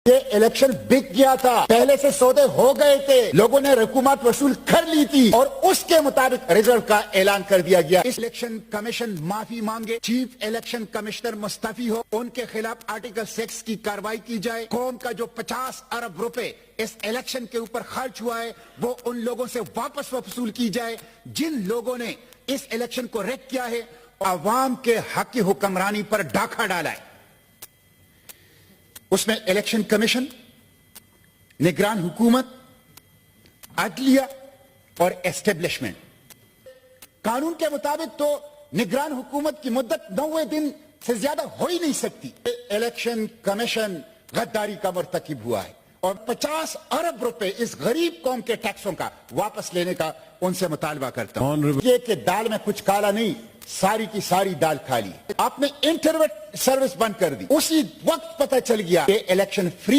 یہ الیکشن بک گیا تھا، پہلے سے سودے ہو گئے تھے، لوگوں نے رقومات وصول کر لی تھی اور اس کے مطابق رزلٹ کا اعلان کر دیا گیا۔ اس الیکشن کمیشن معافی مانگے، چیف الیکشن کمشنر مستعفی ہو، ان کے خلاف آرٹیکل 6 کی کارروائی کی جائے، قوم کا جو 50 ارب روپے اس الیکشن کے اوپر خرچ ہوا ہے وہ ان لوگوں سے واپس وصول کی جائے جن لوگوں نے اس الیکشن کو ریک کیا ہے، عوام کے حق کی حکمرانی پر ڈاکہ ڈالا ہے۔ اس میں الیکشن کمیشن، نگران حکومت، عدلیہ اور اسٹیبلشمنٹ۔ قانون کے مطابق تو نگران حکومت کی مدت 90 دن سے زیادہ ہو ہی نہیں سکتی۔ الیکشن کمیشن غداری کا مرتکب ہوا ہے اور 50 ارب روپے اس غریب قوم کے ٹیکسوں کا واپس لینے کا ان سے مطالبہ کرتا ہوں۔ یہ کہ دال میں کچھ کالا نہیں، ساری کی ساری دال کھا لی۔ آپ نے انٹرنیٹ سروس بند کر دی، اسی وقت پتہ چل گیا کہ الیکشن فری